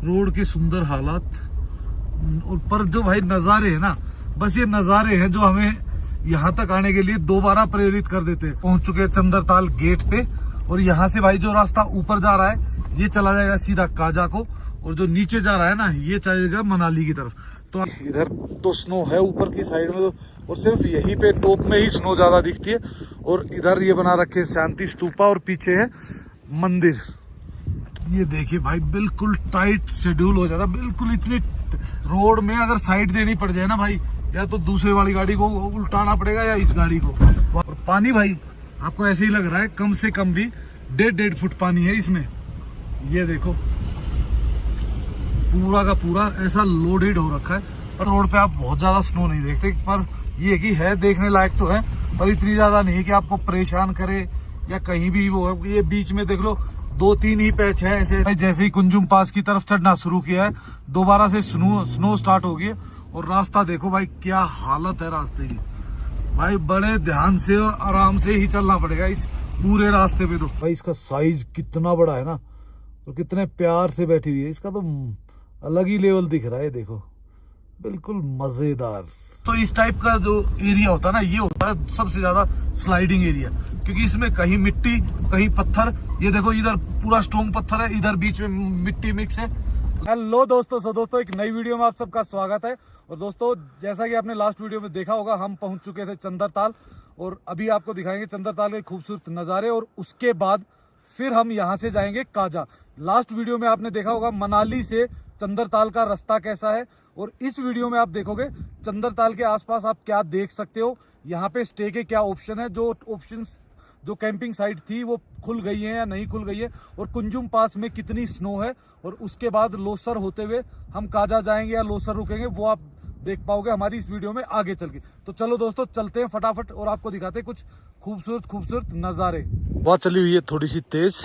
Road के सुंदर हालात, और पर जो भाई नजारे है ना, बस ये नजारे हैं जो हमें यहाँ तक आने के लिए दोबारा प्रेरित कर देते हैं। पहुंच चुके हैं चंद्रताल गेट पे, और यहाँ से भाई जो रास्ता ऊपर जा रहा है ये चला जाएगा सीधा काजा को, और जो नीचे जा रहा है ना ये चलेगा मनाली की तरफ। तो इधर तो स्नो है ऊपर की साइड में, और सिर्फ यहीं पे टॉप में ही स्नो ज्यादा दिखती है। और इधर ये बना रखे है शांति स्तूपा, और पीछे है मंदिर। ये देखिए भाई बिल्कुल टाइट शेड्यूल हो जाता, बिल्कुल इतनी रोड में अगर साइड देनी पड़ जाए ना भाई, या तो दूसरे वाली गाड़ी को उल्टाना पड़ेगा या इस गाड़ी को। और पानी भाई आपको ऐसे ही लग रहा है कम से कम भी 1.5 फुट पानी है इसमें। ये देखो पूरा का पूरा ऐसा लोडेड हो रखा है, पर रोड पे आप बहुत ज्यादा स्नो नहीं देखते, पर ये कि है देखने लायक तो है, पर इतनी ज्यादा नहीं है कि आपको परेशान करे या कहीं भी वो है। ये बीच में देख लो 2-3 ही पैच है ऐसे। जैसे ही कुंजुम पास की तरफ चढ़ना शुरू किया है, दोबारा से स्नो स्टार्ट हो गई है। और रास्ता देखो भाई क्या हालत है रास्ते की, भाई बड़े ध्यान से और आराम से ही चलना पड़ेगा इस पूरे रास्ते पे। तो भाई इसका साइज कितना बड़ा है ना, और कितने प्यार से बैठी हुई है, इसका तो अलग ही लेवल दिख रहा है। देखो बिल्कुल मजेदार। तो इस टाइप का जो एरिया होता है ना, ये होता है सबसे ज्यादा स्लाइडिंग एरिया, क्योंकि इसमें कहीं मिट्टी कहीं पत्थर। ये देखो इधर पूरा स्ट्रॉन्ग पत्थर है, इधर बीच में मिट्टी मिक्स है। हेलो दोस्तों, एक नई वीडियो में आप सबका स्वागत है। और दोस्तों जैसा कि आपने लास्ट वीडियो में देखा होगा, हम पहुंच चुके थे चंद्रताल, और अभी आपको दिखाएंगे चंद्रताल के खूबसूरत नज़ारे, और उसके बाद फिर हम यहाँ से जाएंगे काजा। लास्ट वीडियो में आपने देखा होगा मनाली से चंद्रताल का रास्ता कैसा है, और इस वीडियो में आप देखोगे चंद्रताल के आसपास आप क्या देख सकते हो, यहाँ पे स्टे के क्या ऑप्शन है, जो कैंपिंग साइट थी वो खुल गई है या नहीं खुल गई है, और कुंजुम पास में कितनी स्नो है, और उसके बाद लोसर होते हुए हम काजा जाएंगे या लोसर रुकेंगे, वो आप देख पाओगे हमारी इस वीडियो में आगे चल के। तो चलो दोस्तों चलते हैं फटाफट और आपको दिखाते हैं कुछ खूबसूरत नज़ारे। आवाज चली हुई है थोड़ी सी तेज,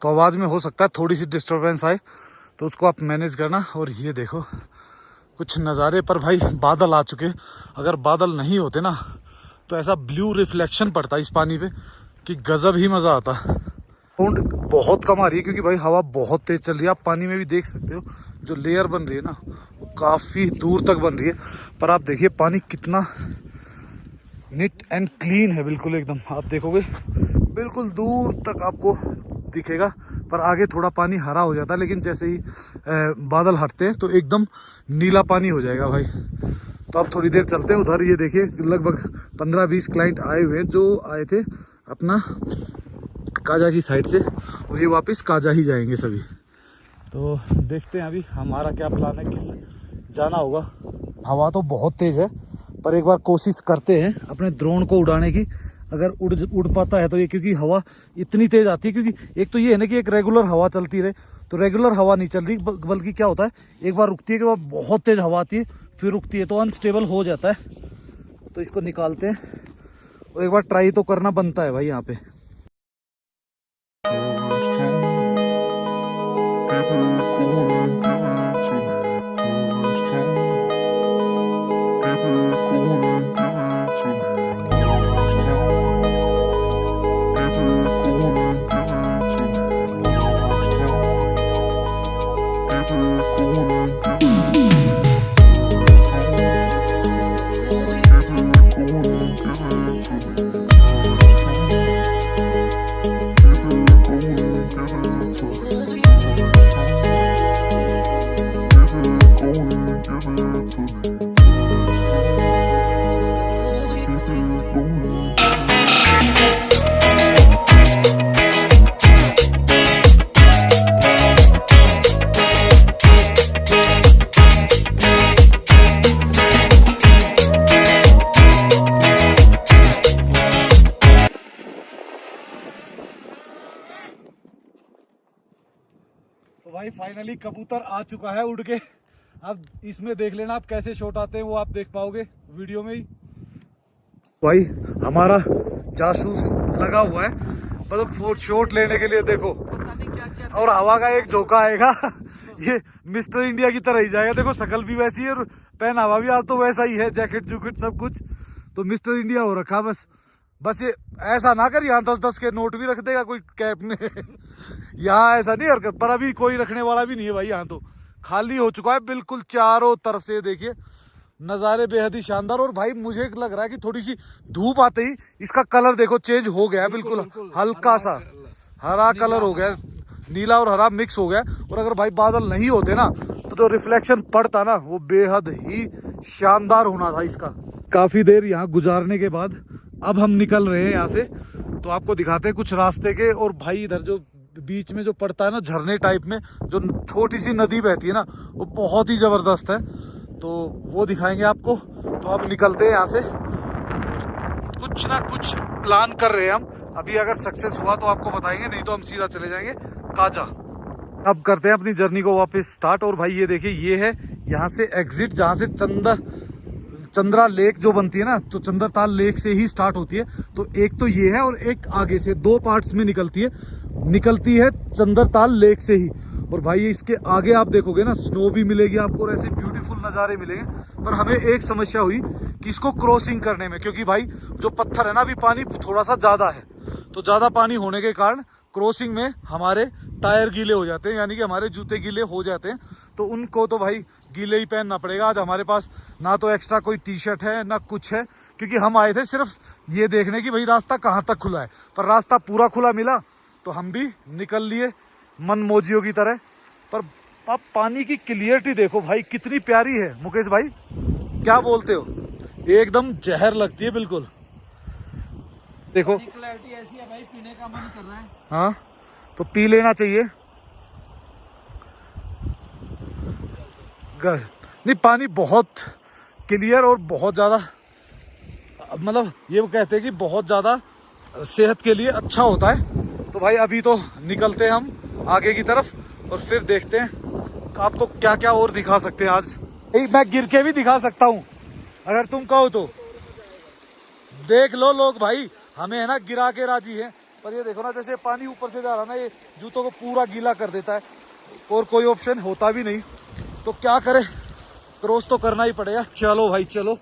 तो आवाज में हो सकता है थोड़ी सी डिस्टर्बेंस आए, तो उसको आप मैनेज करना। और ये देखो कुछ नज़ारे, पर भाई बादल आ चुके। अगर बादल नहीं होते ना तो ऐसा ब्लू रिफ्लेक्शन पड़ता है इस पानी पे कि गजब ही मजा आता। साउंड बहुत कम आ रही है क्योंकि भाई हवा बहुत तेज चल रही है। आप पानी में भी देख सकते हो जो लेयर बन रही है ना, वो काफी दूर तक बन रही है। पर आप देखिए पानी कितना नीट एंड क्लीन है, बिल्कुल एकदम। आप देखोगे बिल्कुल दूर तक आपको दिखेगा, पर आगे थोड़ा पानी हरा हो जाता है, लेकिन जैसे ही बादल हटते हैं तो एकदम नीला पानी हो जाएगा भाई। तो आप थोड़ी देर चलते हैं उधर। ये देखिए लगभग 15-20 क्लाइंट आए हुए हैं जो आए थे अपना काजा की साइड से, और ये वापस काजा ही जाएंगे सभी। तो देखते हैं अभी हमारा क्या प्लान है, किस जाना होगा। हवा तो बहुत तेज है, पर एक बार कोशिश करते हैं अपने ड्रोन को उड़ाने की, अगर उड़ पाता है तो। ये क्योंकि हवा इतनी तेज आती है, क्योंकि एक तो ये है ना कि एक रेगुलर हवा चलती रहे, तो रेगुलर हवा नहीं चल रही, बल्कि क्या होता है एक बार रुकती है, के बाद बहुत तेज हवा आती है, फिर रुकती है, तो अनस्टेबल हो जाता है। तो इसको निकालते हैं और एक बार ट्राई तो करना बनता है भाई यहाँ पे। तो भाई फाइनली कबूतर आ चुका है उड़ के। अब इसमें देख लेना आप कैसे शॉट आते हैं, वो आप देख पाओगे वीडियो में ही। भाई हमारा जासूस लगा हुआ है, मतलब शॉट लेने के लिए। देखो और हवा का एक झोंका आएगा, ये मिस्टर इंडिया की तरह ही जाएगा। देखो शकल भी वैसी है और पहनावा भी आज तो वैसा ही है, जैकेट जूकेट सब कुछ तो मिस्टर इंडिया हो रखा। बस ये ऐसा ना कर यहाँ 10-10 के नोट भी रख देगा कोई कैप में। यहाँ ऐसा नहीं हरकत, पर अभी कोई रखने वाला भी नहीं है भाई यहाँ तो, खाली हो चुका है बिल्कुल चारों तरफ से। देखिए नज़ारे बेहद ही शानदार। और भाई मुझे लग रहा है कि थोड़ी सी धूप आते ही इसका कलर देखो चेंज हो गया है, बिल्कुल हल्का सा हरा कलर हो गया, नीला और हरा मिक्स हो गया। और अगर भाई बादल नहीं होते ना तो जो रिफ्लेक्शन पड़ता ना वो बेहद ही शानदार होना था इसका। काफी देर यहाँ गुजारने के बाद अब हम निकल रहे हैं यहाँ से, तो आपको दिखाते हैं कुछ रास्ते के। और भाई इधर जो बीच में जो पड़ता है ना झरने टाइप में जो छोटी सी नदी बहती है ना वो बहुत ही जबरदस्त है, तो वो दिखाएंगे आपको। तो अब निकलते हैं यहाँ से, कुछ ना कुछ प्लान कर रहे हैं हम। अभी अगर सक्सेस हुआ तो आपको बताएंगे, नहीं तो हम सीधा चले जाएंगे काजा। अब करते हैं अपनी जर्नी को वापस स्टार्ट। और भाई ये देखिए ये है यहाँ से एग्जिट, जहाँ से चंद्रा लेक जो बनती है ना, तो चंद्रताल लेक से ही स्टार्ट होती है। तो एक तो ये है और एक आगे से, दो पार्ट्स में निकलती है चंद्रताल लेक से ही। और भाई इसके आगे आप देखोगे ना स्नो भी मिलेगी आपको और ऐसे ब्यूटीफुल नज़ारे मिलेंगे। पर हमें एक समस्या हुई कि इसको क्रॉसिंग करने में, क्योंकि भाई जो पत्थर है ना अभी पानी थोड़ा सा ज़्यादा है, तो ज़्यादा पानी होने के कारण क्रॉसिंग में हमारे टायर गीले हो जाते हैं, यानी कि हमारे जूते गीले हो जाते हैं। तो उनको तो भाई गीले ही पहनना पड़ेगा। आज हमारे पास ना तो एक्स्ट्रा कोई टी शर्ट है ना कुछ है, क्योंकि हम आए थे सिर्फ ये देखने की भाई रास्ता कहाँ तक खुला है। पर रास्ता पूरा खुला मिला तो हम भी निकल लिए मन मौजियों की तरह। पर आप पानी की क्लियरिटी देखो भाई कितनी प्यारी है। मुकेश भाई क्या बोलते हो? एकदम जहर लगती है बिल्कुल। देखो क्लैरिटी ऐसी है भाई, पीने का मन कर रहा है। हाँ तो पी लेना चाहिए। नहीं पानी बहुत क्लियर और बहुत ज़्यादा, मतलब ये कहते हैं कि बहुत ज़्यादा सेहत के लिए अच्छा होता है। तो भाई अभी तो निकलते हैं हम आगे की तरफ और फिर देखते हैं आपको क्या क्या और दिखा सकते हैं आज। मैं गिर के भी दिखा सकता हूँ अगर तुम कहो तो। देख लो लोग भाई हमें है ना गिरा के राजी है। पर ये देखो ना जैसे पानी ऊपर से जा रहा है ना, ये जूतों को पूरा गीला कर देता है और कोई ऑप्शन होता भी नहीं। तो क्या करें, क्रॉस तो करना ही पड़ेगा। चलो भाई चलो,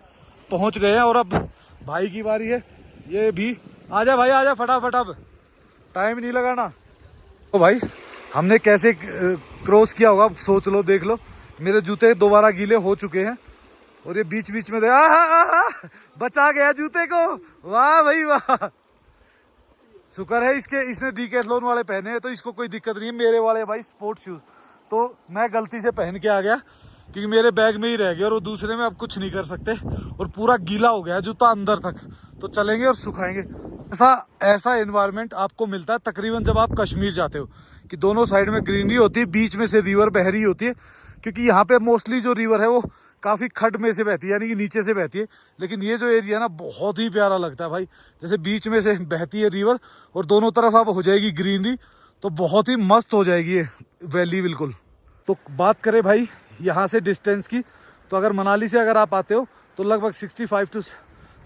पहुंच गए हैं और अब भाई की बारी है। ये भी आजा भाई आजा फटाफट, अब टाइम नहीं लगाना। तो भाई हमने कैसे क्रॉस किया होगा सोच लो, देख लो मेरे जूते दोबारा गीले हो चुके हैं और ये बीच बीच में बचा गया जूते को। वाह भाई वाह, शुक्र है इसने डीकैथलॉन वाले पहने हैं तो इसको कोई दिक्कत नहीं है। मेरे वाले भाई स्पोर्ट्स शूज तो मैं गलती से पहन के आ गया क्योंकि मेरे बैग में ही रह गया और वो दूसरे में अब कुछ नहीं कर सकते और पूरा गीला हो गया जूता अंदर तक। तो चलेंगे और सुखाएंगे। ऐसा एनवायरनमेंट आपको मिलता है तकरीबन जब आप कश्मीर जाते हो कि दोनों साइड में ग्रीनरी होती है, बीच में से रिवर बह रही होती है। क्योंकि यहाँ पे मोस्टली जो रिवर है वो काफ़ी खड्ड में से बहती है, यानी कि नीचे से बहती है। लेकिन ये जो एरिया ना बहुत ही प्यारा लगता है भाई, जैसे बीच में से बहती है रिवर और दोनों तरफ अब हो जाएगी ग्रीनरी, तो बहुत ही मस्त हो जाएगी ये वैली बिल्कुल। तो बात करें भाई यहाँ से डिस्टेंस की, तो अगर मनाली से अगर आप आते हो तो लगभग 65 to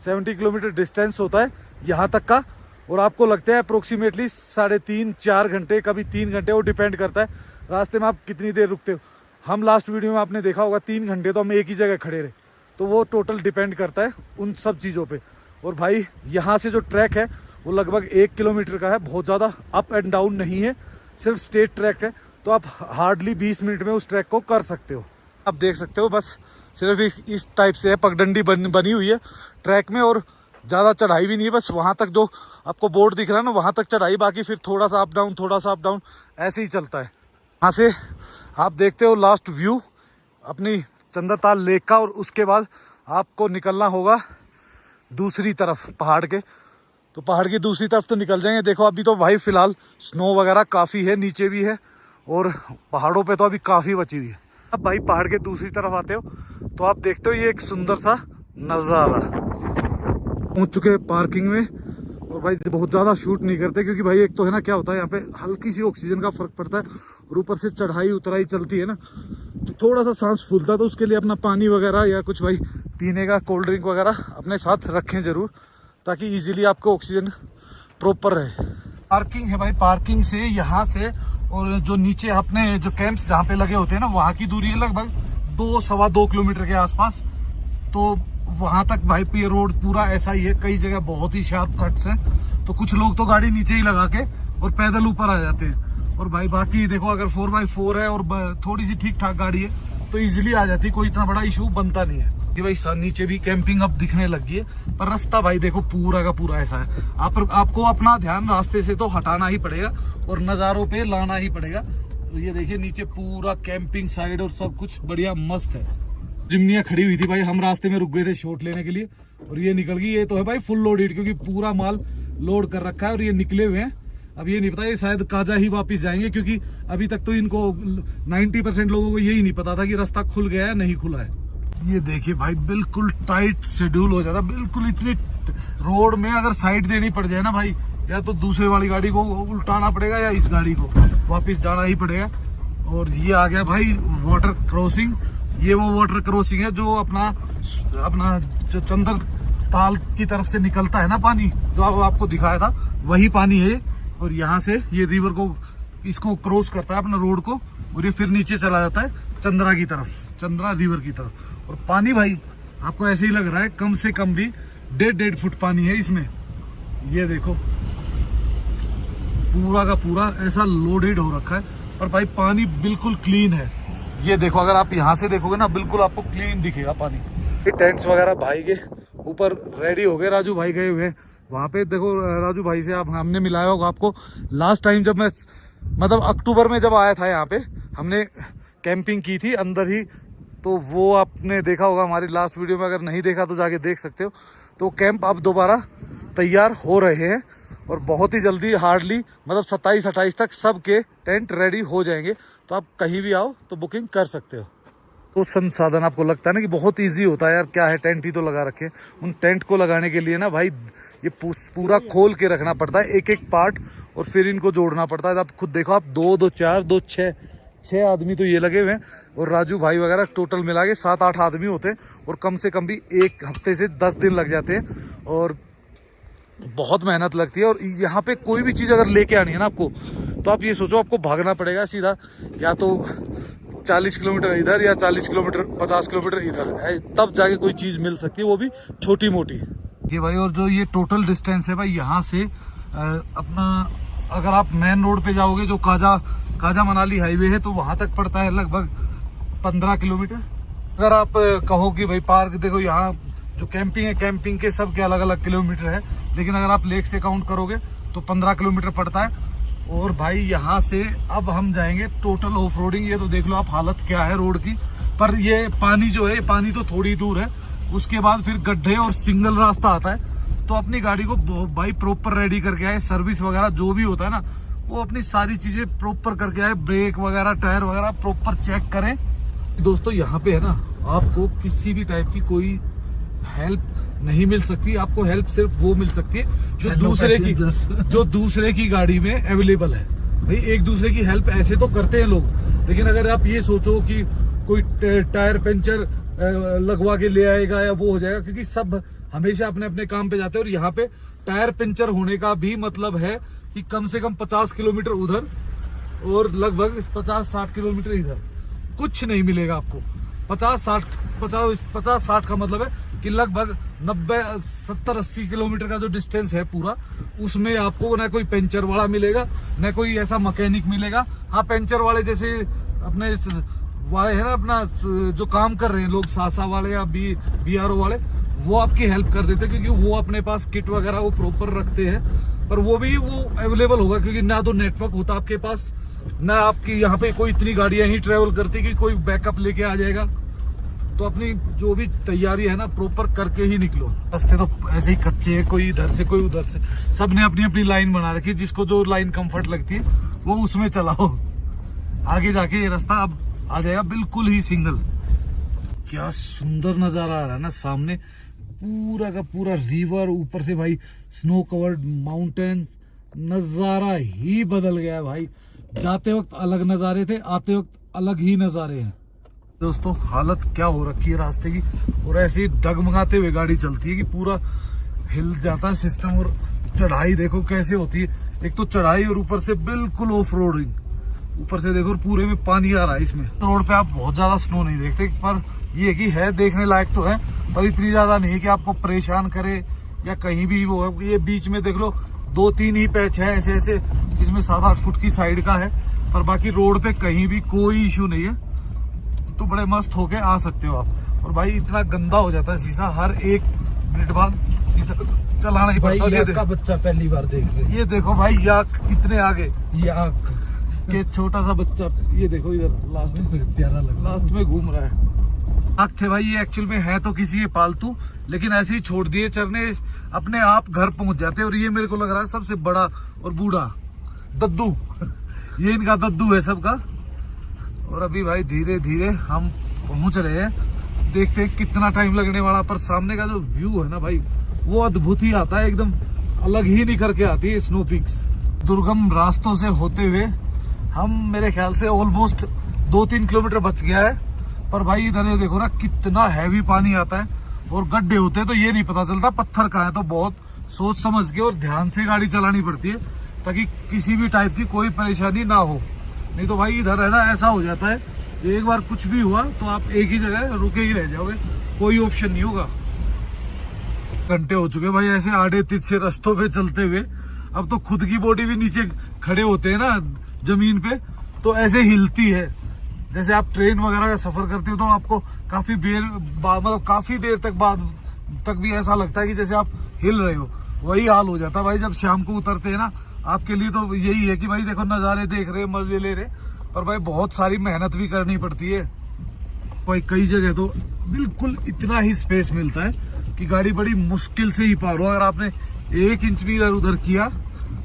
70 किलोमीटर डिस्टेंस होता है यहाँ तक का। और आपको लगता है अप्रोक्सीमेटली 3.5-4 घंटे, कभी 3 घंटे, वो डिपेंड करता है रास्ते में आप कितनी देर रुकते हो। हम लास्ट वीडियो में आपने देखा होगा 3 घंटे तो हम एक ही जगह खड़े रहे। तो वो टोटल डिपेंड करता है उन सब चीज़ों पे। और भाई यहाँ से जो ट्रैक है वो लगभग 1 किलोमीटर का है, बहुत ज़्यादा अप एंड डाउन नहीं है, सिर्फ स्ट्रेट ट्रैक है। तो आप हार्डली 20 मिनट में उस ट्रैक को कर सकते हो। आप देख सकते हो बस सिर्फ इस टाइप से है, पगडंडी बनी हुई है ट्रैक में और ज़्यादा चढ़ाई भी नहीं है। बस वहाँ तक जो आपको बोर्ड दिख रहा है ना वहाँ तक चढ़ाई, बाकी फिर थोड़ा सा अप डाउन थोड़ा सा अप डाउन ऐसे ही चलता है। यहाँ से आप देखते हो लास्ट व्यू अपनी चंद्रताल लेक का और उसके बाद आपको निकलना होगा दूसरी तरफ पहाड़ के। तो पहाड़ की दूसरी तरफ तो निकल जाएंगे। देखो अभी तो भाई फिलहाल स्नो वगैरह काफ़ी है, नीचे भी है और पहाड़ों पे तो अभी काफ़ी बची हुई है। अब भाई पहाड़ के दूसरी तरफ आते हो तो आप देखते हो ये एक सुंदर सा नज़ारा। पहुँच चुके हैं पार्किंग में और भाई बहुत ज़्यादा शूट नहीं करते क्योंकि भाई एक तो है ना क्या होता है यहाँ पे हल्की सी ऑक्सीजन का फ़र्क पड़ता है और ऊपर से चढ़ाई उतराई चलती है ना, तो थोड़ा सा सांस फूलता है। तो उसके लिए अपना पानी वगैरह या कुछ भाई पीने का कोल्ड ड्रिंक वगैरह अपने साथ रखें ज़रूर, ताकि ईजिली आपको ऑक्सीजन प्रॉपर रहे। पार्किंग है भाई, पार्किंग से यहाँ से और जो नीचे अपने जो कैंप्स जहाँ पे लगे होते हैं ना वहाँ की दूरी है लगभग 2-2.25 किलोमीटर के आसपास। तो वहाँ तक भाई ये रोड पूरा ऐसा ही है, कई जगह बहुत ही शार्प कट्स हैं। तो कुछ लोग तो गाड़ी नीचे ही लगा के और पैदल ऊपर आ जाते हैं और भाई बाकी देखो अगर 4x4 है और थोड़ी सी ठीक ठाक गाड़ी है तो इजिली आ जाती, कोई इतना बड़ा इशू बनता नहीं है। कि भाई नीचे भी कैंपिंग अब दिखने लगी है, पर रास्ता भाई देखो पूरा का पूरा ऐसा है, आपको अपना ध्यान रास्ते से तो हटाना ही पड़ेगा और नज़ारों पे लाना ही पड़ेगा। ये देखिए नीचे पूरा कैंपिंग साइड और सब कुछ बढ़िया मस्त है। जिम्नियाँ खड़ी हुई थी भाई, हम रास्ते में रुक गए थे शॉट लेने के लिए और ये निकल गई। ये तो है भाई फुल लोडेड, क्योंकि पूरा माल लोड कर रखा है और ये निकले हुए हैं। अब ये नहीं पता ये शायद काजा ही वापस जाएंगे, क्योंकि अभी तक तो इनको 90% लोगों को यही नहीं पता था कि रास्ता खुल गया है नहीं खुला है। ये देखिए भाई बिल्कुल टाइट शेड्यूल हो जाता, बिल्कुल इतनी रोड में अगर साइड देनी पड़ जाए ना भाई, या तो दूसरे वाली गाड़ी को उल्टाना पड़ेगा या इस गाड़ी को वापस जाना ही पड़ेगा। और ये आ गया भाई वाटर क्रॉसिंग। ये वो वाटर क्रॉसिंग है जो अपना जो चंद्र ताल की तरफ से निकलता है ना पानी, जो आपको दिखाया था वही पानी है। और यहाँ से ये रिवर को इसको क्रॉस करता है अपना रोड को, और ये फिर नीचे चला जाता है चंद्रा की तरफ, चंद्रा रिवर की तरफ। और पानी भाई आपको ऐसे ही लग रहा है कम से कम भी 1.5 फुट पानी है इसमें। ये देखो पूरा का पूरा ऐसा लोडेड हो रखा है, और भाई पानी बिल्कुल क्लीन है। ये देखो अगर आप यहाँ से देखोगे ना बिल्कुल आपको क्लीन दिखेगा पानी। ये टेंट्स वगैरह भाई के ऊपर रेडी हो गए, राजू भाई गए हुए हैं वहाँ पे। देखो राजू भाई से हमने मिलाया होगा आपको लास्ट टाइम जब मैं मतलब अक्टूबर में जब आया था यहाँ पे, हमने कैंपिंग की थी अंदर ही, तो वो आपने देखा होगा हमारी लास्ट वीडियो में। अगर नहीं देखा तो जाके देख सकते हो। तो कैंप अब दोबारा तैयार हो रहे हैं और बहुत ही जल्दी हार्डली मतलब 27-28 तक सबके टेंट रेडी हो जाएंगे। तो आप कहीं भी आओ तो बुकिंग कर सकते हो। तो संसाधन आपको लगता है ना कि बहुत इजी होता है यार, क्या है टेंट ही तो लगा रखे। उन टेंट को लगाने के लिए ना भाई ये पूरा खोल के रखना पड़ता है एक एक पार्ट, और फिर इनको जोड़ना पड़ता है। आप खुद देखो, आप 2 4 2 6 आदमी तो ये लगे हुए हैं, और राजू भाई वगैरह टोटल मिला के 7-8 आदमी होते हैं, और कम से कम भी 1 हफ्ते से 10 दिन लग जाते हैं और बहुत मेहनत लगती है। और यहाँ पे कोई भी चीज़ अगर लेके आनी है ना आपको, तो आप ये सोचो आपको भागना पड़ेगा सीधा, या तो 40 किलोमीटर इधर या 40 किलोमीटर 50 किलोमीटर इधर, तब जाके कोई चीज़ मिल सकती है, वो भी छोटी मोटी। ये भाई और जो ये टोटल डिस्टेंस है भाई यहाँ से अपना अगर आप मेन रोड पे जाओगे जो काजा मनाली हाईवे है, तो वहाँ तक पड़ता है लगभग 15 किलोमीटर। अगर आप कहो कि भाई पार्क देखो यहाँ जो कैंपिंग है, कैंपिंग के सब के अलग अलग किलोमीटर है, लेकिन अगर आप लेक से काउंट करोगे तो 15 किलोमीटर पड़ता है। और भाई यहाँ से अब हम जाएंगे टोटल ऑफ रोडिंग। ये तो देख लो आप हालत क्या है रोड की। पर ये पानी जो है, पानी तो थोड़ी दूर है, उसके बाद फिर गड्ढे और सिंगल रास्ता आता है। तो अपनी गाड़ी को भाई प्रॉपर रेडी करके आए, सर्विस वगैरह जो भी होता है ना वो अपनी सारी चीजें प्रॉपर करके आए, ब्रेक वगैरह टायर वगैरह प्रॉपर चेक करें। दोस्तों यहाँ पे है ना आपको किसी भी टाइप की कोई हेल्प नहीं मिल सकती, आपको हेल्प सिर्फ वो मिल सकती है जो दूसरे की गाड़ी में अवेलेबल है। भाई एक दूसरे की हेल्प ऐसे तो करते हैं लोग, लेकिन अगर आप ये सोचो कि कोई टायर पंचर लगवा के ले आएगा या वो हो जाएगा, क्योंकि सब हमेशा अपने अपने काम पे जाते हैं। और यहाँ पे टायर पंचर होने का भी मतलब है कि कम से कम 50 किलोमीटर उधर और लगभग 50-60 किलोमीटर इधर कुछ नहीं मिलेगा आपको। 50-60 का मतलब है कि लगभग 90-70-80 किलोमीटर का जो डिस्टेंस है पूरा, उसमें आपको ना कोई पंचर वाला मिलेगा ना कोई ऐसा मैकेनिक मिलेगा। हाँ पंचर वाले जैसे अपने वाले है ना, अपना जो काम कर रहे हैं लोग, सासा वाले या BRO वाले, वो आपकी हेल्प कर देते हैं, क्योंकि वो अपने पास किट वगैरह वो प्रॉपर रखते हैं। पर वो भी वो अवेलेबल होगा, क्योंकि ना तो नेटवर्क होता आपके पास, ना आपकी यहाँ पे कोई इतनी गाड़ियां ही ट्रेवल करती कि कोई बैकअप लेके आ जाएगा। तो अपनी जो भी तैयारी है ना प्रॉपर करके ही निकलो। रास्ते तो ऐसे ही कच्चे हैं, कोई इधर से कोई उधर से, सबने अपनी अपनी लाइन बना रखी है, जिसको जो लाइन कंफर्ट लगती है वो उसमें चलाओ। आगे जाके ये रास्ता अब आ जाएगा बिल्कुल ही सिंगल। क्या सुंदर नजारा आ रहा है ना सामने, पूरा का पूरा रिवर, ऊपर से भाई स्नो कवर्ड माउंटेन्स, नजारा ही बदल गया है भाई। जाते वक्त अलग नजारे थे, आते वक्त अलग ही नजारे हैं। दोस्तों हालत क्या हो रखी है रास्ते की, और ऐसे ही डगमगाते हुए गाड़ी चलती है कि पूरा हिल जाता है सिस्टम। और चढ़ाई देखो कैसे होती है, एक तो चढ़ाई और ऊपर से बिल्कुल ऑफ रोडिंग, ऊपर से देखो पूरे में पानी आ रहा है इसमें। रोड पे आप बहुत ज्यादा स्नो नहीं देखते, पर ये कि है देखने लायक तो है, पर इतनी ज्यादा नहीं है कि आपको परेशान करे या कहीं भी वो है। ये बीच में देख लो 2-3 ही पैच है ऐसे ऐसे, जिसमें 7-8 फुट की साइड का है, पर बाकी रोड पे कहीं भी कोई इशू नहीं है, तो बड़े मस्त होके आ सकते हो आप। और भाई इतना गंदा हो जाता है शीशा, हर 1 मिनट बाद शीशा चलाना ही पड़ता है। याक का बच्चा पहली बार देख रहे ये देखो भाई याक कितने आगे, याक के छोटा सा बच्चा, ये देखो इधर लास्ट में, प्यारा लग लास्ट में घूम रहा है। याक थे भाई, ये एक्चुअल में है तो किसी के पालतू, लेकिन ऐसे ही छोड़ दिए चरने, अपने आप घर पहुंच जाते। और ये मेरे को लग रहा है सबसे बड़ा और बूढ़ा दद्दू ये इनका दद्दू है सबका। और अभी भाई धीरे धीरे हम पहुंच रहे हैं, देखते हैं कितना टाइम लगने वाला। पर सामने का जो व्यू है ना भाई, वो अद्भुत ही आता है, एकदम अलग ही निखर के आती है स्नो पीक्स। दुर्गम रास्तों से होते हुए हम, मेरे ख्याल से ऑलमोस्ट 2-3 किलोमीटर बच गया है। पर भाई इधर ये देखो ना, कितना हैवी पानी आता है और गड्ढे होते हैं, तो ये नहीं पता चलता पत्थर कहाँ है। तो बहुत सोच समझ के और ध्यान से गाड़ी चलानी पड़ती है, ताकि किसी भी टाइप की कोई परेशानी ना हो। नहीं तो भाई इधर है ना, ऐसा हो जाता है, एक बार कुछ भी हुआ तो आप एक ही जगह रुके ही रह जाओगे, कोई ऑप्शन नहीं होगा। घंटे हो चुके भाई ऐसे आड़े तिरछे रास्तों पे चलते हुए। अब तो खुद की बॉडी भी नीचे खड़े होते हैं ना जमीन पे, तो ऐसे हिलती है। जैसे आप ट्रेन वगैरह का सफर करते हो तो आपको काफी मतलब काफी देर तक भी ऐसा लगता है कि जैसे आप हिल रहे हो, वही हाल हो जाता है भाई जब शाम को उतरते हैं ना। आपके लिए तो यही है कि भाई देखो नजारे देख रहे, मजे ले रहे, पर भाई बहुत सारी मेहनत भी करनी पड़ती है। भाई कई जगह तो बिल्कुल इतना ही स्पेस मिलता है कि गाड़ी बड़ी मुश्किल से ही पार हो। अगर आपने 1 इंच भी इधर उधर किया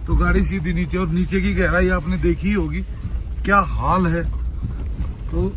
तो गाड़ी सीधी नीचे, और नीचे की गहराई आपने देखी ही होगी, क्या हाल है। तो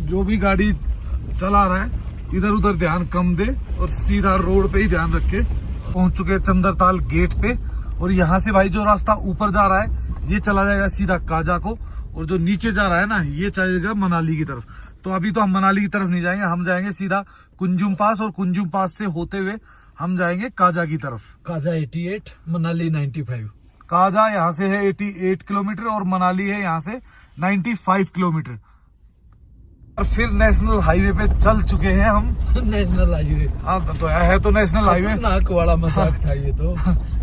जो भी गाड़ी चला रहा है इधर उधर ध्यान कम दे और सीधा रोड पे ही ध्यान रखे। पहुंच चुके हैं चंद्रताल गेट पे, और यहाँ से भाई जो रास्ता ऊपर जा रहा है ये चला जाएगा सीधा काजा को, और जो नीचे जा रहा है ना ये चलेगा मनाली की तरफ। तो अभी तो हम मनाली की तरफ नहीं जाएंगे, हम जाएंगे सीधा कुंजुम पास, और कुंजुम पास से होते हुए हम जाएंगे काजा की तरफ। काजा 88, मनाली 95। काजा यहाँ से है 88 किलोमीटर और मनाली है यहाँ से 95 किलोमीटर। और फिर नेशनल हाईवे पे चल चुके हैं हम। नेशनल हाईवे, हाँ तो है तो नेशनल हाईवे, नाक वाला मजाक था ये तो।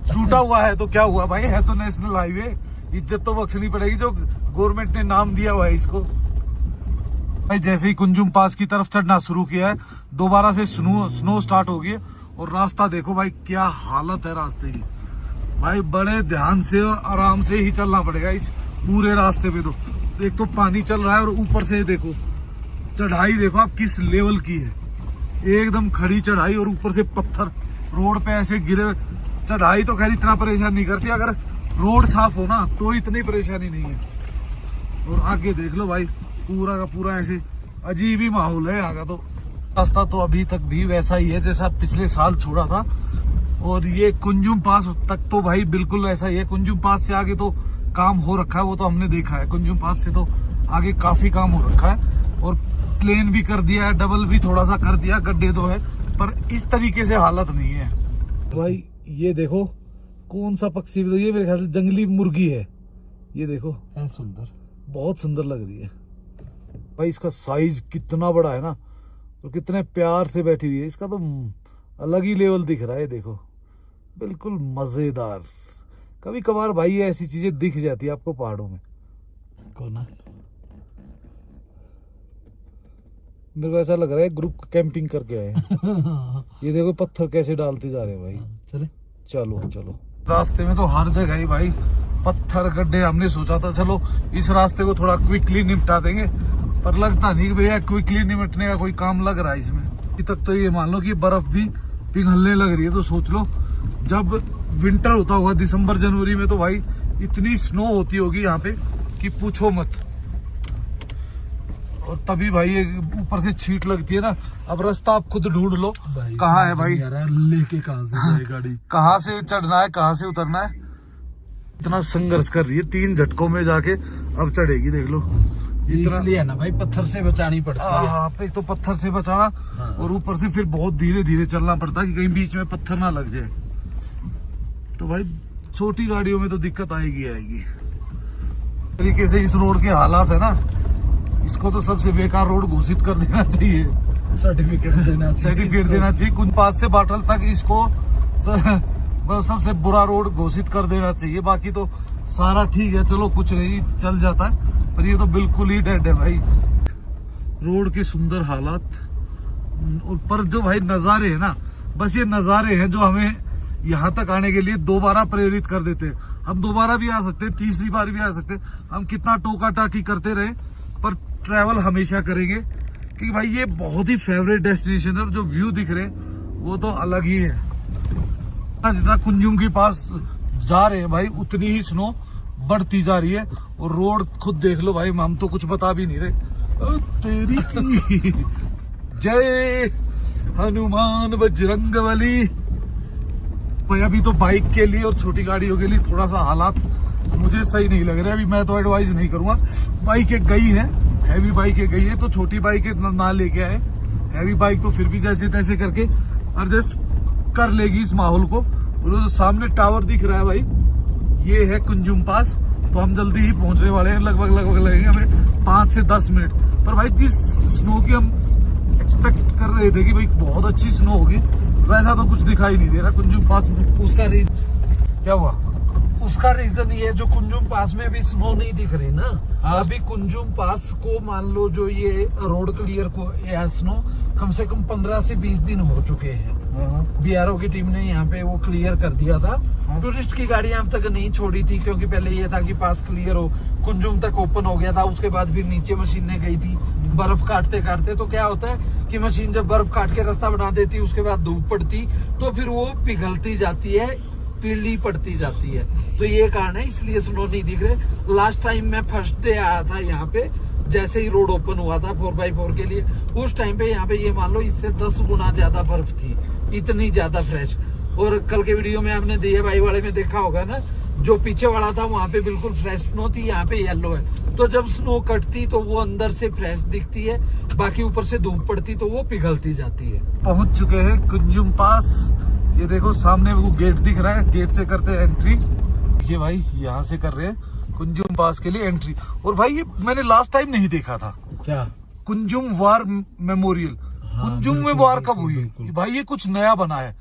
टूटा हुआ है तो क्या हुआ भाई, है तो नेशनल हाईवे, इज्जत तो बख्शनी पड़ेगी जो गवर्नमेंट ने नाम दिया हुआ है इसको। भाई जैसे ही कुंजुम पास की तरफ चढ़ना शुरू किया है, दोबारा से स्नो स्टार्ट हो गई, और रास्ता देखो भाई क्या हालत है रास्ते की। भाई बड़े ध्यान से और आराम से ही चलना पड़ेगा इस पूरे रास्ते पे। तो एक तो पानी चल रहा है और ऊपर से देखो चढ़ाई, देखो आप किस लेवल की है, एकदम खड़ी चढ़ाई, और ऊपर से पत्थर रोड पे ऐसे गिरे। चढ़ाई तो खैर इतना परेशान नहीं करती, अगर रोड साफ हो ना तो इतनी परेशानी नहीं है। और आगे देख लो भाई पूरा का पूरा ऐसे अजीब ही माहौल है यहाँ का। तो रास्ता तो अभी तक भी वैसा ही है जैसा पिछले साल छोड़ा था, और ये कुंजुम पास तक तो भाई बिल्कुल वैसा ही है। कुंजुम पास से आगे तो काम हो रखा है, वो तो हमने देखा है। कुंजुम पास से तो आगे काफी काम हो रखा है, और प्लेन भी कर दिया है, डबल भी थोड़ा सा कर दिया, गड्ढे तो है, पर इस तरीके से हालत नहीं है। भाई ये देखो कौन सा पक्षी, ये मेरे ख्याल से जंगली मुर्गी है। ये देखो है सुंदर, बहुत सुंदर लग रही है भाई। इसका साइज कितना बड़ा है ना, और कितने प्यार से बैठी हुई है, इसका तो अलग ही लेवल दिख रहा है। देखो बिल्कुल मजेदार। कभी कभार भाई ऐसी चीजें दिख जाती है आपको पहाड़ों में। कौन है? मेरे को ऐसा लग रहा है ग्रुप कैंपिंग करके आए हैं। ये देखो पत्थर कैसे डालते जा रहे हैं भाई। चले चलो चलो। रास्ते में तो हर जगह ही भाई पत्थर गड्ढे। हमने सोचा था चलो इस रास्ते को थोड़ा क्विकली निपटा देंगे, पर लगता नहीं कि भैया क्विकली निपटने का कोई काम लग रहा है इसमें। अभी तक तो ये मान लो कि बर्फ भी पिघलने लग रही है। तो सोच लो जब विंटर होता होगा दिसंबर जनवरी में, तो भाई इतनी स्नो होती होगी यहाँ पे कि पूछो मत। और तभी भाई ये ऊपर से छींट लगती है ना। अब रास्ता आप खुद ढूंढ लो कहाँ है भाई, लेके कहाँ से जाए गाड़ी, कहाँ से चढ़ना है कहाँ से उतरना है। इतना संघर्ष कर रही है, 3 झटकों में जाके अब चढ़ेगी। देख लो इसलिए है ना भाई, पत्थर से बचानी पड़ती है। हाँ, एक तो पत्थर से बचाना, और ऊपर से फिर बहुत धीरे धीरे चलना पड़ता है कि कहीं बीच में पत्थर ना लग जाए। तो भाई छोटी गाड़ियों में तो दिक्कत आएगी आएगी। तरीके से इस रोड के हालात है ना, इसको तो सबसे बेकार रोड घोषित कर देना चाहिए। सर्टिफिकेट देना चाहिए। कुंज पास से बाटल तक इसको सबसे बुरा रोड घोषित कर देना चाहिए। बाकी तो सारा ठीक है, चलो कुछ नहीं चल जाता है, पर ये तो बिल्कुल ही डेड है भाई। रोड के सुंदर हालात, और पर जो भाई नज़ारे हैं ना, बस ये नज़ारे हैं जो हमें यहाँ तक आने के लिए दोबारा प्रेरित कर देते हैं। हम दोबारा भी आ सकते हैं, तीसरी बार भी आ सकते हैं, हम कितना टोका टाकी करते रहे पर ट्रैवल हमेशा करेंगे, क्योंकि भाई ये बहुत ही फेवरेट डेस्टिनेशन है। और जो व्यू दिख रहे हैं वो तो अलग ही है। जितना कुंजुम के पास जा रहे हैं भाई, उतनी ही स्नो बढ़ती जा रही है। और रोड खुद देख लो भाई, हम तो कुछ बता भी नहीं रहे। तेरी की जय हनुमान बजरंगबली। भाई अभी तो बाइक के लिए और छोटी गाड़ियों के लिए थोड़ा सा हालात मुझे सही नहीं लग रहे। अभी मैं तो एडवाइस नहीं करूंगा। बाइक एक गई है, हैवी बाइक एक गई है, तो छोटी बाइक ना लेके आए। हैवी बाइक तो फिर भी जैसे तैसे करके एडजस्ट कर लेगी इस माहौल को। और जो सामने टावर दिख रहा है भाई, ये है कुंजुम पास। तो हम जल्दी ही पहुंचने वाले हैं, लगभग लगेंगे हमें 5 से 10 मिनट। पर भाई जिस स्नो की हम एक्सपेक्ट कर रहे थे कि भाई बहुत अच्छी स्नो होगी, वैसा तो कुछ दिखाई नहीं दे रहा कुंजुम पास में। उसका क्या हुआ? उसका रीजन ये जो कुंजुम पास में भी स्नो नहीं दिख रही ना। हाँ? अभी कुंजुम पास को मान लो जो ये रोड क्लियर को या स्नो कम से कम 15 से 20 दिन हो चुके हैं। बीआरओ की टीम ने यहाँ पे वो क्लियर कर दिया था। टूरिस्ट की गाड़ियां अब तक नहीं छोड़ी थी, क्योंकि पहले ये था कि पास क्लियर हो, कुंजुम तक ओपन हो गया था। उसके बाद फिर नीचे मशीनें गई थी बर्फ काटते काटते। तो क्या होता है कि मशीन जब बर्फ काट के रास्ता बना देती, उसके बाद धूप पड़ती तो फिर वो पिघलती जाती है, पीली पड़ती जाती है। तो ये कारण है, इसलिए स्नो नहीं दिख रहे। लास्ट टाइम मैं फर्स्ट डे आया था यहाँ पे, जैसे ही रोड ओपन हुआ था 4x4 के लिए, उस टाइम पे यहाँ पे ये मान लो इससे 10 गुना ज्यादा बर्फ थी, इतनी ज्यादा फ्रेश। और कल के वीडियो में आपने दिए भाई वाले में देखा होगा ना, जो पीछे वाला था वहाँ पे बिल्कुल फ्रेश स्नो थी, यहाँ पे येलो है। तो जब स्नो कटती तो वो अंदर से फ्रेश दिखती है, बाकी ऊपर से धूप पड़ती तो वो पिघलती जाती है। पहुंच चुके हैं कुंजुम पास। ये देखो सामने वो गेट दिख रहा है, गेट से करते हैं एंट्री। ये भाई यहाँ से कर रहे हैं कुंजुम पास के लिए एंट्री। और भाई ये मैंने लास्ट टाइम नहीं देखा था, क्या कुंजुम वार मेमोरियल। कुंजुम में वार कब हुई है भाई? ये कुछ नया बना है,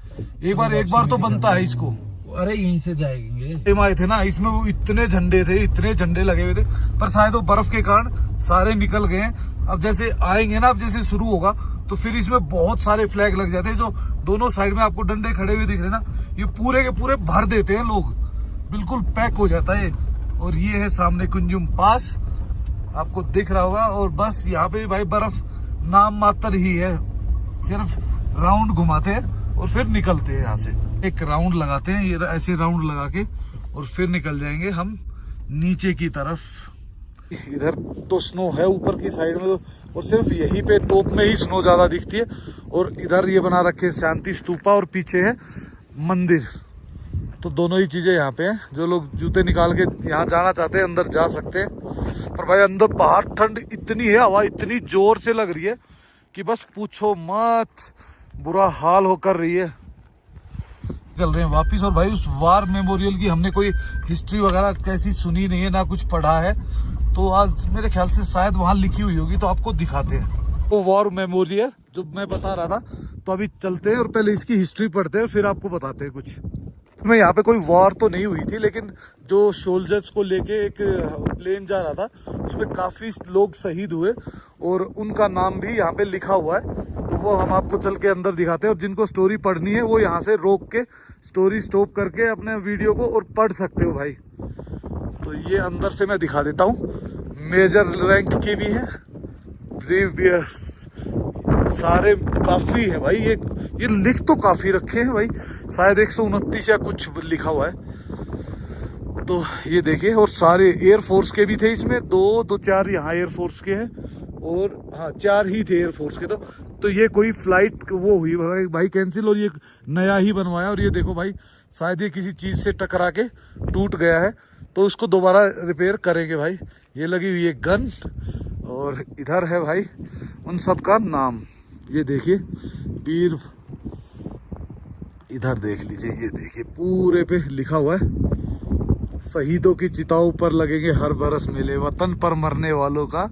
एक बार तो बनता है इसको। अरे यहीं से जाएंगे। टाइम आए थे ना, इसमें वो इतने झंडे लगे हुए थे, पर शायद वो बर्फ के कारण सारे निकल गए हैं। अब जैसे आएंगे ना, अब जैसे शुरू होगा तो फिर इसमें बहुत सारे फ्लैग लग जाते हैं। जो दोनों साइड में आपको डंडे खड़े हुए दिख रहे हैं ना, ये पूरे के पूरे भर देते हैं लोग, बिल्कुल पैक हो जाता है। और ये है सामने कुंजुम पास, आपको दिख रहा होगा। और बस यहाँ पे भाई बर्फ नाम मात्र ही है, सिर्फ राउंड घुमाते हैं और फिर निकलते हैं यहाँ से। एक राउंड लगाते हैं, ये ऐसे राउंड लगा के, और फिर निकल जाएंगे हम नीचे की तरफ। इधर तो स्नो है ऊपर की साइड में, और सिर्फ यहीं पे टॉप में ही स्नो ज्यादा दिखती है। और इधर ये बना रखे शांति स्तूपा, और पीछे है मंदिर। तो दोनों ही चीजें यहाँ पे हैं। जो लोग जूते निकाल के यहाँ जाना चाहते हैं अंदर जा सकते हैं। पर भाई अंदर बाहर ठंड इतनी है, हवा इतनी जोर से लग रही है कि बस पूछो मत, बुरा हाल होकर रही है। चल रहे हैं वापिस। और भाई उस वार मेमोरियल की हमने कोई हिस्ट्री वगैरह कैसी सुनी नहीं है, ना कुछ पढ़ा है। तो आज मेरे ख्याल से शायद वहां लिखी हुई होगी, तो आपको दिखाते हैं वो वार मेमोरियल जो मैं बता रहा था। तो अभी चलते हैं और पहले इसकी हिस्ट्री पढ़ते हैं, फिर आपको बताते हैं कुछ। में यहाँ पे कोई वॉर तो नहीं हुई थी, लेकिन जो सोल्जर्स को लेके एक प्लेन जा रहा था, उसमें काफी लोग शहीद हुए और उनका नाम भी यहाँ पे लिखा हुआ है। तो वो हम आपको चल के अंदर दिखाते हैं। और जिनको स्टोरी पढ़नी है वो यहाँ से रोक के स्टोरी स्टॉप करके अपने वीडियो को और पढ़ सकते हो भाई। तो ये अंदर से मैं दिखा देता हूँ। मेजर रैंक की भी है, ब्रेवियर्स सारे काफी है भाई। ये लिख तो काफी रखे हैं भाई, शायद 129 या कुछ लिखा हुआ है। तो ये देखिए, और सारे एयरफोर्स के भी थे इसमें, दो चार यहाँ एयरफोर्स के हैं, और हाँ 4 ही थे एयरफोर्स के। तो ये कोई फ्लाइट वो हुई भाई कैंसिल, और ये नया ही बनवाया। और ये देखो भाई, शायद ये किसी चीज से टकरा के टूट गया है, तो उसको दोबारा रिपेयर करेंगे भाई। ये लगी हुई है गन, और इधर है भाई उन सब का नाम। ये देखिए वीर, इधर देख लीजिए, ये देखिए पूरे पे लिखा हुआ है, शहीदों की चिताओं पर लगेंगे हर बरस मेले, वतन पर मरने वालों का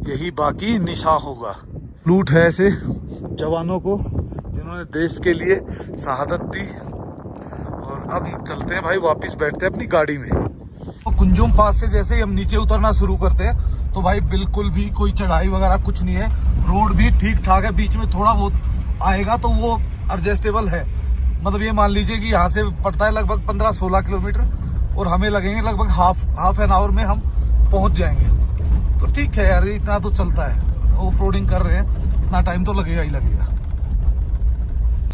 यही बाकी निशान होगा। लूट है ऐसे जवानों को जिन्होंने देश के लिए शहादत दी। और अब चलते हैं भाई, वापस बैठते हैं अपनी गाड़ी में। तो कुंजुम पास से जैसे ही हम नीचे उतरना शुरू करते हैं तो भाई बिल्कुल भी कोई चढ़ाई वगैरह कुछ नहीं है, रोड भी ठीक ठाक है। बीच में थोड़ा बहुत आएगा तो वो एडजस्टेबल है। मतलब ये मान लीजिए कि यहाँ से पड़ता है लगभग 15-16 किलोमीटर और हमें लगेंगे लगभग हाफ एन आवर में हम पहुंच जाएंगे। तो ठीक है यार, इतना तो चलता है, ऑफ रोडिंग कर रहे हैं, इतना टाइम तो लगेगा ही लगेगा।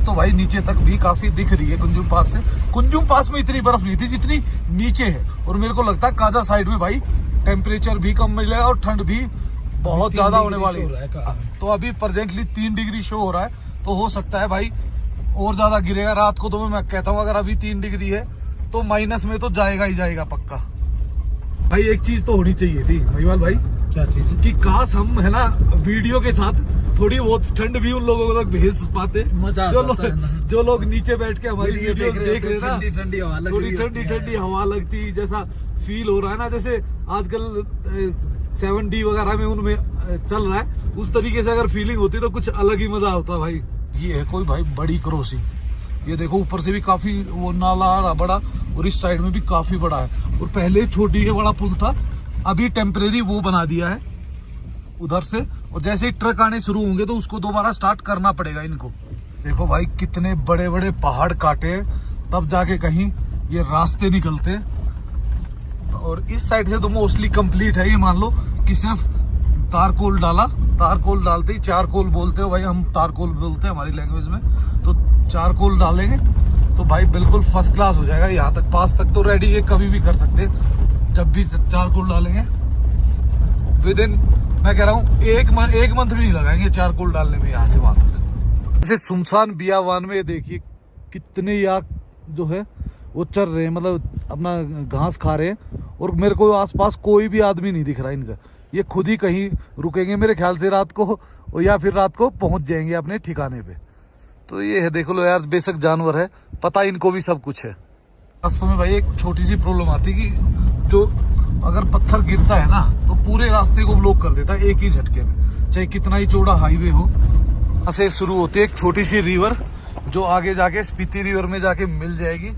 तो भाई नीचे तक भी काफी दिख रही है कुंजुम पास से। कुंजुम पास में इतनी बर्फ नहीं थी जितनी नीचे है, और मेरे को लगता है काजा साइड में भाई टेम्परेचर भी कम मिलेगा और ठंड भी बहुत ज्यादा होने वाली है। तो अभी प्रेजेंटली 3 डिग्री शो हो रहा है, तो हो सकता है भाई और ज्यादा गिरेगा रात को। तो मैं कहता हूँ अगर अभी 3 डिग्री है तो माइनस में तो जाएगा ही जाएगा पक्का। भाई एक चीज तो होनी चाहिए थी महिवाल भाई, क्या चीज? कि काश हम है ना वीडियो के साथ थोड़ी बहुत ठंड भी उन लोगों तक भेज पाते। मजा जो लोग नीचे बैठ के हमारी वीडियो देख रहे हैं ना, ठंडी हवा लग थोड़ी ठंडी हवा लगती, जैसा फील हो रहा है ना, जैसे आजकल 7D वगैरह में उनमें चल रहा है, उस तरीके से अगर फीलिंग होती तो कुछ अलग ही मजा होता भाई। ये है कोई भाई बड़ी क्रॉसिंग, ये देखो ऊपर से भी काफी वो नाला आ रहा बड़ा, और इस साइड में भी काफी बड़ा है। और पहले छोटी बड़ा पुल था, अभी टेम्परेरी वो बना दिया है उधर से, और जैसे ही ट्रक आने शुरू होंगे तो उसको दोबारा स्टार्ट करना पड़ेगा इनको। देखो भाई कितने बड़े बड़े पहाड़ काटे तब जाके कहीं ये रास्ते निकलते हैं। और इस साइड से तो मोस्टली कंप्लीट है, ये मान लो कि सिर्फ तारकोल डाला, तारकोल डालते ही चारकोल बोलते हो भाई, हम तारकोल बोलते हैं हमारी लैंग्वेज में, तो चारकोल डालेंगे तो भाई बिल्कुल फर्स्ट क्लास हो जाएगा। यहाँ तक पास तक तो रेडी है, कभी भी कर सकते हैं। जब भी चारकोल डालेंगे विद इन, मैं कह रहा हूँ एक मंथ भी नहीं लगाएंगे चारकोल डालने में यहाँ से वहां तक। जैसे सुनसान बियावान में देखिए कितने याक जो है वो चल रहे हैं, मतलब अपना घास खा रहे हैं, और मेरे को आसपास कोई भी आदमी नहीं दिख रहा इनका। ये खुद ही कहीं रुकेंगे मेरे ख्याल से रात को, और या फिर रात को पहुंच जाएंगे अपने ठिकाने पे। तो ये है, देख लो यार, बेशक जानवर है, पता इनको भी सब कुछ है। रास्तों में भाई एक छोटी सी प्रॉब्लम आती है कि जो अगर पत्थर गिरता है ना तो पूरे रास्ते को ब्लॉक कर देता है एक ही झटके में, चाहे कितना ही चौड़ा हाईवे हो। यहाँ से शुरू होती है एक छोटी सी रिवर जो आगे जाके स्पीति रिवर में जाके मिल जाएगी।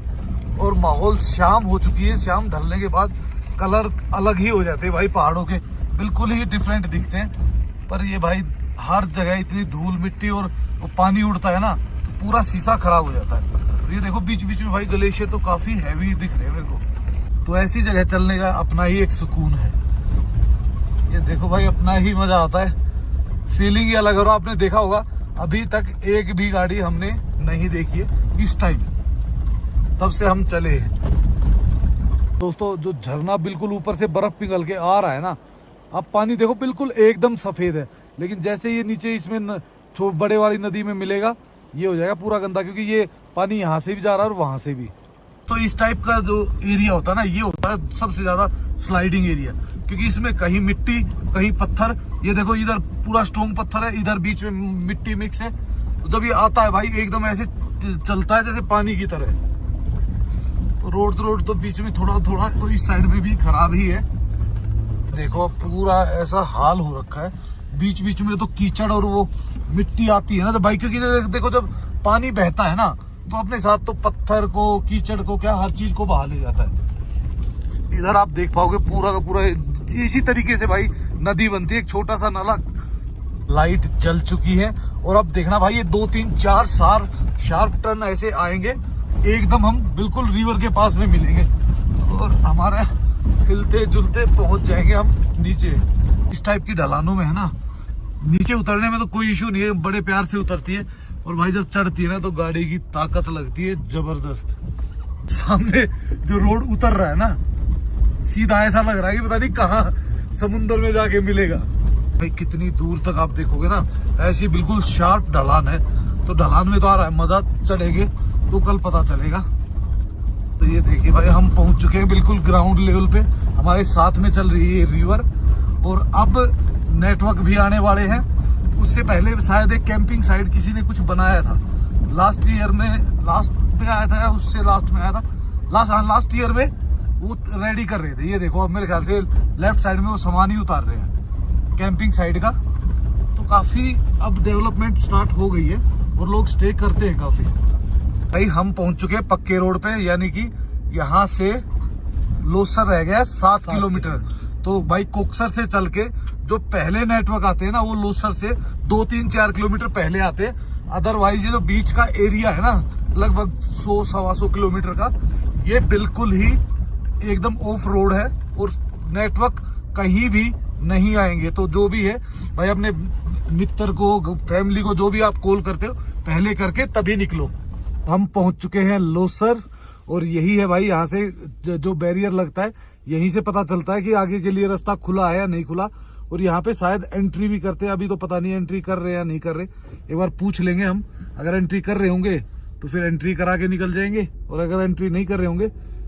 और माहौल शाम हो चुकी है, शाम ढलने के बाद कलर अलग ही हो जाते हैं भाई, पहाड़ों के बिल्कुल ही डिफरेंट दिखते हैं। पर ये भाई हर जगह इतनी धूल मिट्टी और वो पानी उड़ता है ना तो पूरा शीशा खराब हो जाता है। तो ये देखो बीच बीच में भाई ग्लेशियर तो काफी हैवी दिख रहे हैं मेरे को। तो ऐसी जगह चलने का अपना ही एक सुकून है। ये देखो भाई अपना ही मजा आता है, फीलिंग ही अलग। और आपने देखा होगा अभी तक एक भी गाड़ी हमने नहीं देखी है इस टाइम, तब से हम चले हैं। दोस्तों जो झरना बिल्कुल ऊपर से बर्फ पिघल के आ रहा है ना, अब पानी देखो बिल्कुल एकदम सफेद है, लेकिन जैसे ये नीचे इसमें बड़े वाली नदी में मिलेगा ये हो जाएगा पूरा गंदा, क्योंकि ये पानी यहाँ से भी जा रहा है और वहां से भी। तो इस टाइप का जो एरिया होता है ना, ये होता है सबसे ज्यादा स्लाइडिंग एरिया, क्योंकि इसमें कहीं मिट्टी कहीं पत्थर। ये देखो इधर पूरा स्ट्रॉन्ग पत्थर है, इधर बीच में मिट्टी मिक्स है। तो जब ये आता है भाई एकदम ऐसे चलता है जैसे पानी की तरह। तो रोड तो बीच में थोड़ा थोड़ा तो इस साइड में भी खराब ही है। देखो पूरा ऐसा हाल हो रखा है, बीच बीच में तो कीचड़ और वो मिट्टी आती है ना, तो बाइक की देखो जब पानी बहता है ना तो अपने साथ तो पत्थर को कीचड़ को क्या हर चीज को बहा ले जाता है। इधर आप देख पाओगे पूरा का पूरा इसी तरीके से भाई नदी बनती है, एक छोटा सा नाला। लाइट जल चुकी है और अब देखना भाई ये 2-3-4 शार्प टर्न ऐसे आएंगे, एकदम हम बिल्कुल रिवर के पास में मिलेंगे और हमारा हिलते जुलते पहुंच जाएंगे हम नीचे। इस टाइप की ढलानों में है ना, नीचे उतरने में तो कोई इशू नहीं है, बड़े प्यार से उतरती है। और भाई जब चढ़ती है ना तो गाड़ी की ताकत लगती है जबरदस्त। सामने जो रोड उतर रहा है ना, सीधा ऐसा लग रहा है कि पता नहीं कहाँ समुंदर में जाके मिलेगा। भाई कितनी दूर तक आप देखोगे ना ऐसी बिल्कुल शार्प ढलान है। तो ढलान में तो आ रहा है मजा, चढ़ेंगे तो कल पता चलेगा। तो ये देखिए भाई हम पहुंच चुके हैं बिल्कुल ग्राउंड लेवल पे, हमारे साथ में चल रही है रिवर। और अब नेटवर्क भी आने वाले हैं। उससे पहले शायद एक कैंपिंग साइट किसी ने कुछ बनाया था लास्ट ईयर में, लास्ट में आया था या उससे लास्ट में आया था, लास्ट ईयर में वो रेडी कर रहे थे। ये देखो अब मेरे ख्याल से लेफ्ट साइड में वो सामान ही उतार रहे हैं कैंपिंग साइट का। तो काफी अब डेवलपमेंट स्टार्ट हो गई है और लोग स्टे करते हैं काफी। भाई हम पहुंच चुके हैं पक्के रोड पे, यानी कि यहाँ से लोसर रह गया है 7 किलोमीटर। तो भाई कोक्सर से चल के जो पहले नेटवर्क आते हैं ना, वो लोसर से 2-3-4 किलोमीटर पहले आते हैं। अदरवाइज ये जो बीच का एरिया है ना, लगभग 100-125 किलोमीटर का, ये बिल्कुल ही एकदम ऑफ रोड है और नेटवर्क कहीं भी नहीं आएंगे। तो जो भी है भाई, अपने मित्र को, फैमिली को, जो भी आप कॉल करते हो, पहले करके तभी निकलो। हम पहुंच चुके हैं लोसर और यही है भाई, यहाँ से जो बैरियर लगता है, यहीं से पता चलता है कि आगे के लिए रास्ता खुला है या नहीं खुला। और यहाँ पे शायद एंट्री भी करते हैं, अभी तो पता नहीं एंट्री कर रहे हैं या नहीं कर रहे, एक बार पूछ लेंगे हम। अगर एंट्री कर रहे होंगे तो फिर एंट्री करा के निकल जाएंगे, और अगर एंट्री नहीं कर रहे होंगे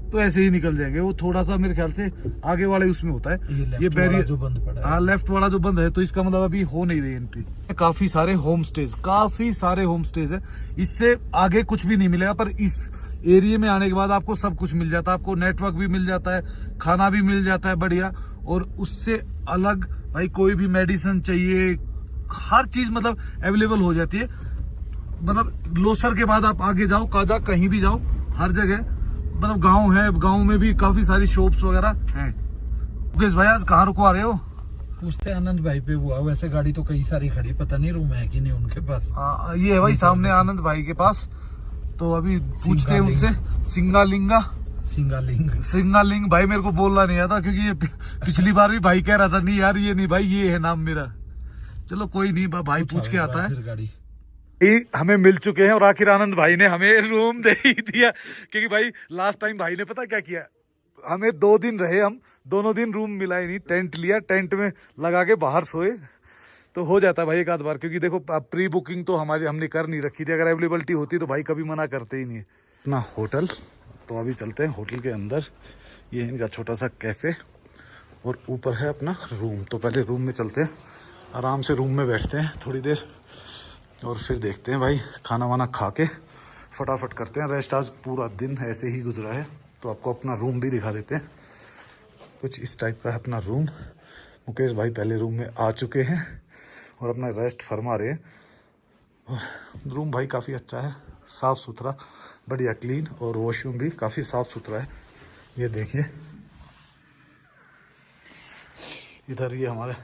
तो ऐसे ही निकल जाएंगे। वो थोड़ा सा मेरे ख्याल से आगे वाले उसमें होता है, ये बैरियर जो बंद पड़ा है। हाँ, लेफ्ट वाला जो बंद है, तो इसका मतलब अभी हो नहीं रही एंट्री। काफी सारे होम स्टेज है, इससे आगे कुछ भी नहीं मिलेगा। पर इस एरिया में आने के बाद आपको सब कुछ मिल जाता है, आपको नेटवर्क भी मिल जाता है, खाना भी मिल जाता है बढ़िया। और उससे अलग भाई कोई भी मेडिसिन चाहिए, हर चीज मतलब अवेलेबल हो जाती है। मतलब लोसर के बाद आप आगे जाओ, काजा, कहीं भी जाओ, हर जगह मतलब गांव है, गांव में भी काफी सारी शॉप्स वगैरह हैं। मुकेश भाई आज कहाँ रुकवा रहे हो? पूछते आनंद भाई पे हुआ, वैसे गाड़ी तो कई सारी खड़ी, पता नहीं रूम है कि नहीं उनके पास। ये है भाई सामने आनंद भाई के पास, तो अभी पूछते हैं उनसे। सिंगालिंग भाई मेरे को बोलना नहीं आता, क्योंकि ये पिछली बार भी भाई कह रहा था, नहीं यार ये नहीं भाई, ये है नाम मेरा। चलो कोई नहीं, भाई पूछ के आता है। गाड़ी हमें मिल चुके हैं और आखिर आनंद भाई ने हमें रूम दे ही दिया, क्योंकि भाई लास्ट टाइम भाई ने पता क्या किया, हमें 2 दिन रहे, हम दोनों दिन रूम मिला ही नहीं। टेंट लिया, टेंट में लगा के बाहर सोए, तो हो जाता है भाई एक आध बार। क्योंकि देखो प्री बुकिंग तो हमने कर नहीं रखी थी, अगर अवेलेबिलिटी होती तो भाई कभी मना करते ही नहीं है। अपना होटल, तो अभी चलते हैं होटल के अंदर। ये है इनका छोटा सा कैफे और ऊपर है अपना रूम। तो पहले रूम में चलते हैं, आराम से रूम में बैठते हैं थोड़ी देर, और फिर देखते हैं भाई, खाना वाना खा के फटाफट करते हैं रेस्ट। आज पूरा दिन ऐसे ही गुजरा है, तो आपको अपना रूम भी दिखा देते हैं। कुछ इस टाइप का है अपना रूम। मुकेश भाई पहले रूम में आ चुके हैं और अपना रेस्ट फरमा रहे हैं। रूम भाई काफ़ी अच्छा है, साफ़ सुथरा, बढ़िया क्लीन, और वॉशरूम भी काफ़ी साफ़ सुथरा है। ये देखिए, इधर ये हमारे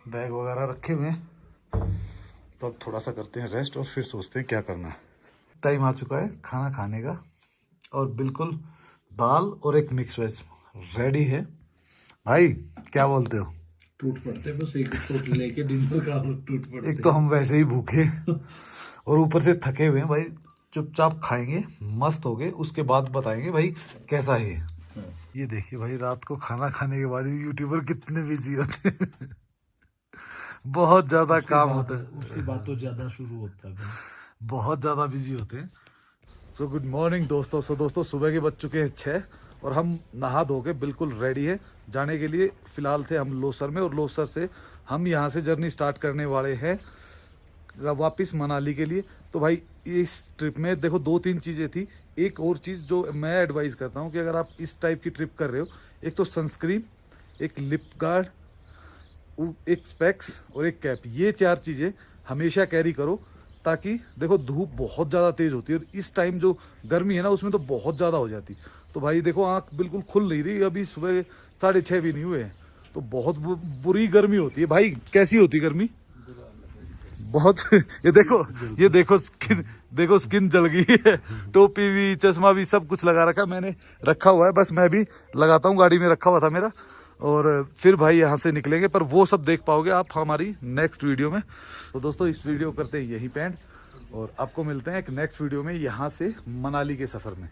बैग वगैरह रखे हुए हैं। तो अब थोड़ा सा करते हैं रेस्ट और फिर सोचते हैं क्या करना है। टाइम आ चुका है खाना खाने का, और बिल्कुल दाल और एक मिक्स वेज रेडी है। भाई क्या बोलते हो? टूट पड़ते बस, एक शॉट लेके डिनर का टूट पड़ते। एक तो हम वैसे ही भूखे और ऊपर से थके हुए हैं भाई। चुपचाप खाएंगे, मस्त हो गए, उसके बाद बताएंगे भाई कैसा है। ये देखिए भाई, रात को खाना खाने के बाद भी यूट्यूबर कितने बिजी होते हैं। बहुत ज्यादा काम होता है, उसके बाद तो ज्यादा शुरू होता है, बहुत ज्यादा बिजी होते हैं। सो गुड मॉर्निंग दोस्तों। दोस्तों सुबह के बज चुके हैं 6 और हम नहा धो के बिल्कुल रेडी है जाने के लिए। फिलहाल थे हम लोसर में, और लोसर से हम यहाँ से जर्नी स्टार्ट करने वाले हैं वापस मनाली के लिए। तो भाई इस ट्रिप में देखो 2-3 चीज़ें थी। एक और चीज़ जो मैं एडवाइस करता हूँ कि अगर आप इस टाइप की ट्रिप कर रहे हो, एक तो सनस्क्रीन, एक लिप गार्ड, एक स्पेक्स और एक कैप, ये 4 चीज़ें हमेशा कैरी करो। ताकि देखो धूप बहुत ज़्यादा तेज़ होती है, और इस टाइम जो गर्मी है ना, उसमें तो बहुत ज़्यादा हो जाती। तो भाई देखो आँख बिल्कुल खुल नहीं रही, अभी सुबह 6:30 भी नहीं हुए हैं, तो बहुत बुरी गर्मी होती है भाई। कैसी होती गर्मी? बहुत। ये देखो स्किन जल गई है। टोपी भी, चश्मा भी, सब कुछ लगा रखा, मैंने रखा हुआ है, बस मैं भी लगाता हूँ, गाड़ी में रखा हुआ था मेरा। और फिर भाई यहाँ से निकलेंगे, पर वो सब देख पाओगे आप हमारी नेक्स्ट वीडियो में। तो दोस्तों इस वीडियो करते हैं यहीं पे एंड, और आपको मिलते हैं एक नेक्स्ट वीडियो में यहाँ से मनाली के सफ़र में।